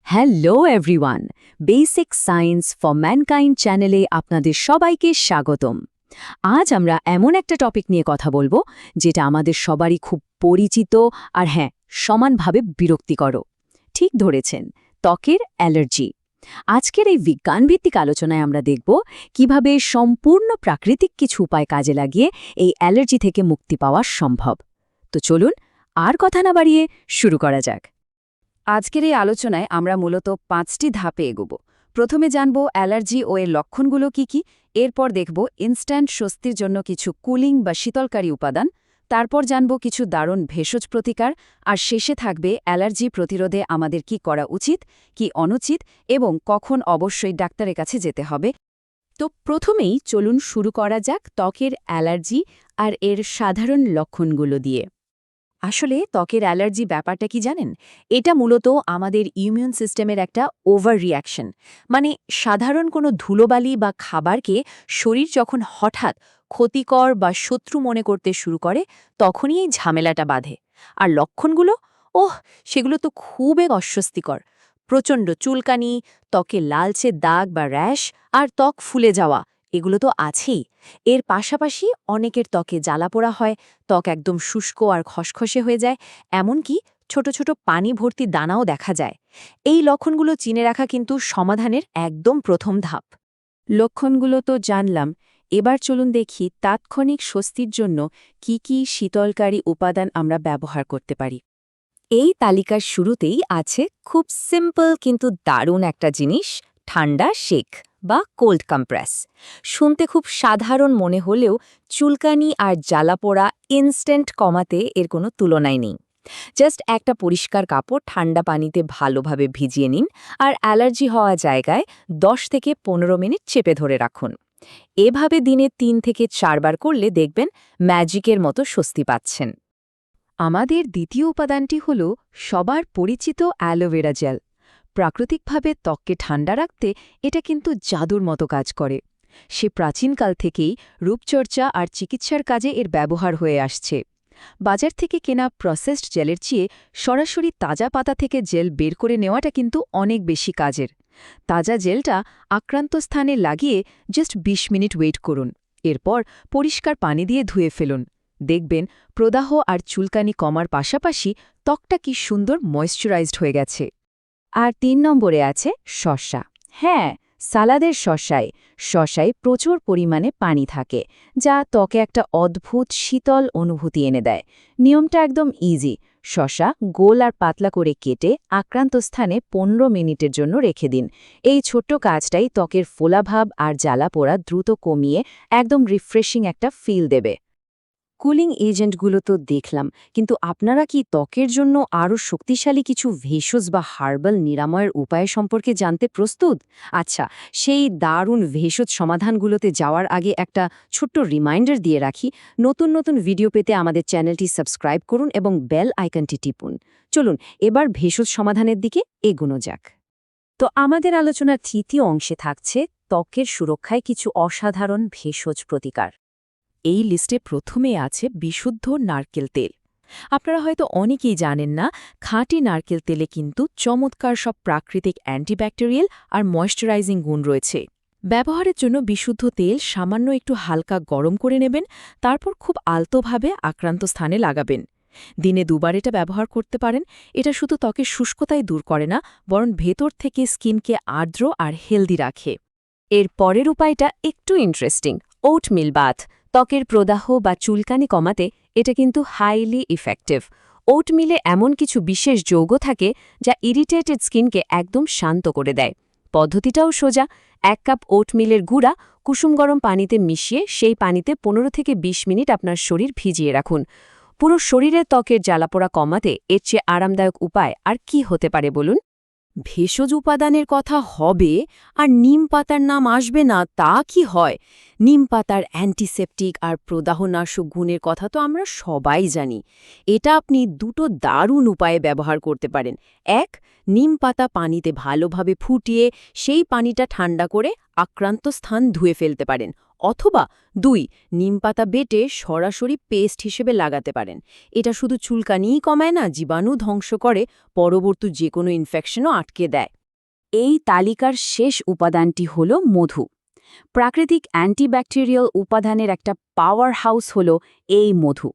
Hello everyone, basic science for mankind চ্যানেলে আপনাদের সবাইকে স্বাগতম। আজ আমরা এমন একটা টপিক নিয়ে কথা বলবো যেটা আমাদের সবারই খুব পরিচিত আর হ্যাঁ, সমানভাবে বিরক্তিকরও। ঠিক ধরেছেন, ত্বকের অ্যালার্জি। আজকের এই বিজ্ঞানভিত্তিক আলোচনায় আমরা দেখব কিভাবে সম্পূর্ণ প্রাকৃতিক কিছু উপায় কাজে লাগিয়ে এই অ্যালার্জি থেকে মুক্তি পাওয়া সম্ভব। তো চলুন, আর কথা না বাড়িয়ে শুরু করা যাক। আজকের এই আলোচনায় আমরা মূলত 5টি ধাপে এগোব। প্রথমে জানব অ্যালার্জি ও এর লক্ষণগুলো কি কি, এরপর দেখব ইনস্ট্যান্ট স্বস্তির জন্য কিছু কুলিং বা শীতলকারী উপাদান, তারপর জানব কিছু দারুণ ভেষজ প্রতিকার, আর শেষে থাকবে অ্যালার্জি প্রতিরোধে আমাদের কি করা উচিত, কি অনুচিত এবং কখন অবশ্যই ডাক্তারের কাছে যেতে হবে। তো প্রথমেই চলুন শুরু করা যাক ত্বকের অ্যালার্জি আর এর সাধারণ লক্ষণগুলো দিয়ে। আসলে ত্বকের অ্যালার্জি ব্যাপারটা কি জানেন? এটা মূলত আমাদের ইমিউন সিস্টেমের একটা ওভার রিয়াকশন। মানে সাধারণ কোনো ধুলোবালি বা খাবারকে শরীর যখন হঠাৎ ক্ষতিকর বা শত্রু মনে করতে শুরু করে, তখনই এই ঝামেলাটা বাধে। আর লক্ষণগুলো, সেগুলো তো খুবই অস্বস্তিকর। প্রচণ্ড চুলকানি, ত্বকে লালচে দাগ বা র্যাশ, আর ত্বক ফুলে যাওয়া, এগুলো তো আছেই। এর পাশাপাশি অনেকের ত্বকে জ্বালাপোড়া হয়, ত্বক একদম শুষ্ক আর খসখসে হয়ে যায়, এমনকি ছোট ছোট পানি ভর্তি দানাও দেখা যায়। এই লক্ষণগুলো চিনে রাখা কিন্তু সমাধানের একদম প্রথম ধাপ। লক্ষণগুলো তো জানলাম, এবার চলুন দেখি তাৎক্ষণিক স্বস্তির জন্য কি কি শীতলকারী উপাদান আমরা ব্যবহার করতে পারি। এই তালিকার শুরুতেই আছে খুব সিম্পল কিন্তু দারুণ একটা জিনিস, ঠান্ডা শেক বা কোল্ড কম্প্রেস। শুনতে খুব সাধারণ মনে হলেও চুলকানি আর জ্বালাপোড়া ইনস্ট্যান্ট কমাতে এর কোনো তুলনাই নেই। জাস্ট একটা পরিষ্কার কাপড় ঠান্ডা পানিতে ভালোভাবে ভিজিয়ে নিন আর অ্যালার্জি হওয়া জায়গায় 10 থেকে 15 মিনিট চেপে ধরে রাখুন। এভাবে দিনে 3 থেকে 4 বার করলে দেখবেন ম্যাজিকের মতো স্বস্তি পাচ্ছেন। আমাদের দ্বিতীয় উপাদানটি হল সবার পরিচিত অ্যালোভেরা জেল। প্রাকৃতিকভাবে ত্বককে ঠান্ডা রাখতে এটা কিন্তু জাদুর মতো কাজ করে। সে প্রাচীনকাল থেকেই রূপচর্চা আর চিকিৎসার কাজে এর ব্যবহার হয়ে আসছে। বাজার থেকে কেনা প্রসেসড জেলের চেয়ে সরাসরি তাজা পাতা থেকে জেল বের করে নেওয়াটা কিন্তু অনেক বেশি কাজের। তাজা জেলটা আক্রান্ত স্থানে লাগিয়ে জাস্ট 20 মিনিট ওয়েট করুন। এরপর পরিষ্কার পানি দিয়ে ধুয়ে ফেলুন। দেখবেন প্রদাহ আর চুলকানি কমার পাশাপাশি ত্বকটা কি সুন্দর ময়েশ্চারাইজড হয়ে গেছে। আর 3 নম্বরে আছে শসা। হ্যাঁ, সালাদের শসায় প্রচুর পরিমাণে পানি থাকে, যা ত্বকে একটা অদ্ভুত শীতল অনুভূতি এনে দেয়। নিয়মটা একদম ইজি। শসা গোল আর পাতলা করে কেটে আক্রান্ত স্থানে 15 মিনিটের জন্য রেখে দিন। এই ছোট্ট কাজটাই ত্বকের ফোলাভাব আর জ্বালাপোড়া দ্রুত কমিয়ে একদম রিফ্রেশিং একটা ফিল দেবে। কুলিং এজেন্টগুলো তো দেখলাম, কিন্তু আপনারা কি ত্বকের জন্য আরও শক্তিশালী কিছু ভেষজ বা হার্বাল নিরাময়ের উপায় সম্পর্কে জানতে প্রস্তুত? আচ্ছা, সেই দারুণ ভেষজ সমাধানগুলোতে যাওয়ার আগে একটা ছোট্ট রিমাইন্ডার দিয়ে রাখি, নতুন নতুন ভিডিও পেতে আমাদের চ্যানেলটি সাবস্ক্রাইব করুন এবং বেল আইকনটি টিপুন। চলুন এবার ভেষজ সমাধানের দিকে এগোনো যাক। তো আমাদের আলোচনার তৃতীয় অংশে থাকছে ত্বকের সুরক্ষায় কিছু অসাধারণ ভেষজ প্রতিকার। এই লিস্টে প্রথমে আছে বিশুদ্ধ নারকেল তেল। আপনারা হয়তো অনেকেই জানেন না, খাঁটি নারকেল তেলে কিন্তু চমৎকার সব প্রাকৃতিক অ্যান্টিব্যাকটেরিয়াল আর ময়েশ্চারাইজিং গুণ রয়েছে। ব্যবহারের জন্য বিশুদ্ধ তেল সামান্য একটু হালকা গরম করে নেবেন, তারপর খুব আলতোভাবে আক্রান্ত স্থানে লাগাবেন। দিনে 2 বার এটা ব্যবহার করতে পারেন। এটা শুধু ত্বকের শুষ্কতাই দূর করে না, বরং ভেতর থেকে স্কিনকে আর্দ্র আর হেলদি রাখে। এর পরের উপায়টা একটু ইন্টারেস্টিং, ওটমিল বাথ। ত্বকের প্রদাহ বা চুলকানি কমাতে এটা কিন্তু হাইলি ইফেক্টিভ। ওটমিলে এমন কিছু বিশেষ যৌগ থাকে যা ইরিটেটেড স্কিনকে একদম শান্ত করে দেয়। পদ্ধতিটাও সোজা। 1 কাপ ওটমিলের গুঁড়া কুসুম গরম পানিতে মিশিয়ে সেই পানিতে 15 থেকে 20 মিনিট আপনার শরীর ভিজিয়ে রাখুন। পুরো শরীরের ত্বকের জ্বালাপোড়া কমাতে এর চেয়ে আরামদায়ক উপায় আর কি হতে পারে বলুন? ভেষজ উপাদানের কথা হবে আর নিম পাতার নাম আসবে না, তা কি হয়? নিম পাতার অ্যান্টিসেপটিক আর প্রদাহনাশক গুণের কথা তো আমরা সবাই জানি। এটা আপনি 2টো দারুণ উপায়ে ব্যবহার করতে পারেন। 1, নিম পাতা পানিতে ভালোভাবে ফুটিয়ে সেই পানিটা ঠান্ডা করে আক্রান্ত স্থান ধুয়ে ফেলতে পারেন। অথবা 2, নিম পাতা বেটে সরাসরি পেস্ট হিসেবে লাগাতে পারেন। এটা শুধু চুলকানিই কমায় না, জীবাণু ধ্বংস করে, পরবর্তী যে কোনো ইনফেকশনও আটকে দেয়। এই তালিকার শেষ উপাদানটি হল মধু। প্রাকৃতিক অ্যান্টিব্যাকটেরিয়াল উপাদানের একটা পাওয়ার হাউস হল এই মধু।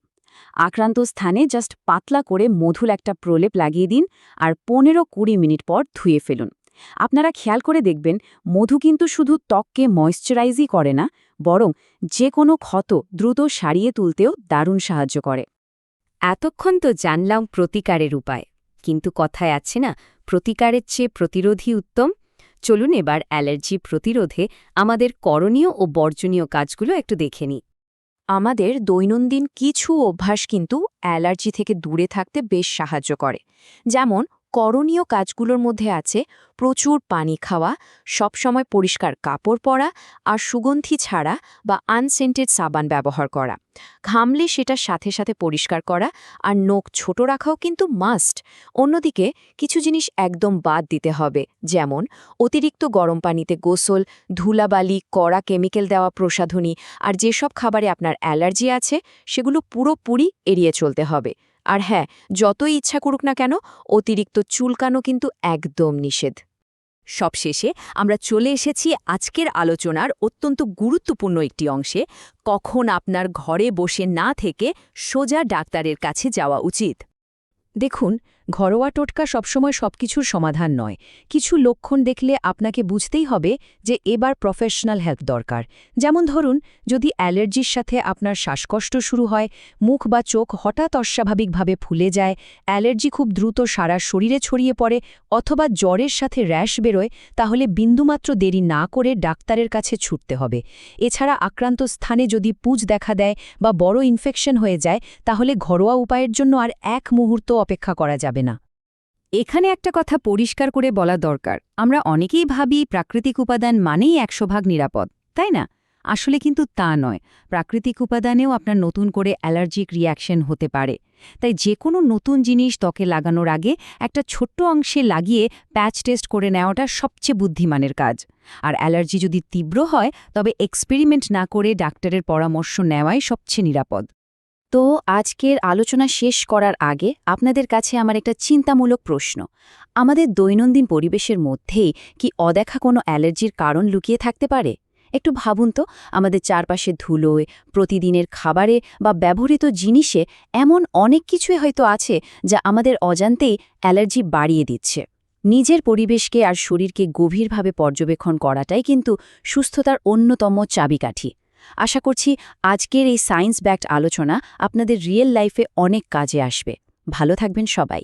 আক্রান্ত স্থানে জাস্ট পাতলা করে মধুর একটা প্রলেপ লাগিয়ে দিন আর 15-20 মিনিট পর ধুয়ে ফেলুন। আপনারা খেয়াল করে দেখবেন মধু কিন্তু শুধু ত্বককে ময়েশ্চারাইজই করে না, বরং যে কোনো ক্ষত দ্রুত সারিয়ে তুলতেও দারুণ সাহায্য করে। এতক্ষণ তো জানলাম প্রতিকারের উপায়, কিন্তু কথায় আছে না, প্রতিকারের চেয়ে প্রতিরোধী উত্তম। চলুন এবার অ্যালার্জি প্রতিরোধে আমাদের করণীয় ও বর্জনীয় কাজগুলো একটু দেখে নিই। আমাদের দৈনন্দিন কিছু অভ্যাস কিন্তু অ্যালার্জি থেকে দূরে থাকতে বেশ সাহায্য করে। যেমন করণীয় কাজগুলোর মধ্যে আছে প্রচুর পানি খাওয়া, সবসময় পরিষ্কার কাপড় পরা আর সুগন্ধি ছাড়া বা আনসেন্টেড সাবান ব্যবহার করা। ঘামলে সেটা সাথে সাথে পরিষ্কার করা আর নখ ছোট রাখাও কিন্তু মাস্ট। অন্যদিকে কিছু জিনিস একদম বাদ দিতে হবে, যেমন অতিরিক্ত গরম পানিতে গোসল, ধুলাবালি, কড়া কেমিক্যাল দেওয়া প্রসাধনী আর যেসব খাবারে আপনার অ্যালার্জি আছে সেগুলো পুরোপুরি এড়িয়ে চলতে হবে। আর হ্যাঁ, যতই ইচ্ছা করুক না কেন, অতিরিক্ত চুলকানো কিন্তু একদম নিষেধ। সবশেষে আমরা চলে এসেছি আজকের আলোচনার অত্যন্ত গুরুত্বপূর্ণ একটি অংশে, কখন আপনার ঘরে বসে না থেকে সোজা ডাক্তারের কাছে যাওয়া উচিত। দেখুন, ঘরোয়া টোটকা সবসময় সবকিছুর সমাধান নয়। কিছু লক্ষণ দেখলে আপনাকে বুঝতেই হবে যে এবার প্রফেশনাল হেল্প দরকার। যেমন ধরুন, যদি অ্যালার্জির সাথে আপনার শ্বাসকষ্ট শুরু হয়, মুখ বা চোখ হঠাৎ অস্বাভাবিকভাবে ফুলে যায়, অ্যালার্জি খুব দ্রুত সারা শরীরে ছড়িয়ে পড়ে, অথবা জ্বরের সাথে র্যাশ বেরোয়, তাহলে বিন্দুমাত্র দেরি না করে ডাক্তারের কাছে ছুটতে হবে। এছাড়া আক্রান্ত স্থানে যদি পুঁজ দেখা দেয় বা বড় ইনফেকশন হয়ে যায়, তাহলে ঘরোয়া উপায়ের জন্য আর এক মুহূর্ত অপেক্ষা করা যাবে না। এখানে একটা কথা পরিষ্কার করে বলা দরকার, আমরা অনেকেই ভাবি প্রাকৃতিক উপাদান মানেই 100% নিরাপদ, তাই না? আসলে কিন্তু তা নয়। প্রাকৃতিক উপাদানেও আপনার নতুন করে অ্যালার্জিক রিয়াকশন হতে পারে। তাই যে কোনো নতুন জিনিস ত্বকে লাগানোর আগে একটা ছোট্ট অংশে লাগিয়ে প্যাচ টেস্ট করে নেওয়াটা সবচেয়ে বুদ্ধিমানের কাজ। আর অ্যালার্জি যদি তীব্র হয়, তবে এক্সপেরিমেন্ট না করে ডাক্তারের পরামর্শ নেওয়াই সবচেয়ে নিরাপদ। তো আজকের আলোচনা শেষ করার আগে আপনাদের কাছে আমার একটা চিন্তামূলক প্রশ্ন। আমাদের দৈনন্দিন পরিবেশের মধ্যেই কি অদেখা কোনো অ্যালার্জির কারণ লুকিয়ে থাকতে পারে? একটু ভাবুন তো, আমাদের চারপাশে ধুলোয়, প্রতিদিনের খাবারে বা ব্যবহৃত জিনিসে এমন অনেক কিছুই হয়তো আছে যা আমাদের অজান্তেই অ্যালার্জি বাড়িয়ে দিচ্ছে। নিজের পরিবেশকে আর শরীরকে গভীরভাবে পর্যবেক্ষণ করাটাই কিন্তু সুস্থতার অন্যতম চাবিকাঠি। আশা করছি আজকের এই সায়েন্স ব্যাকড আলোচনা আপনাদের রিয়েল লাইফে অনেক কাজে আসবে। ভালো থাকবেন সবাই।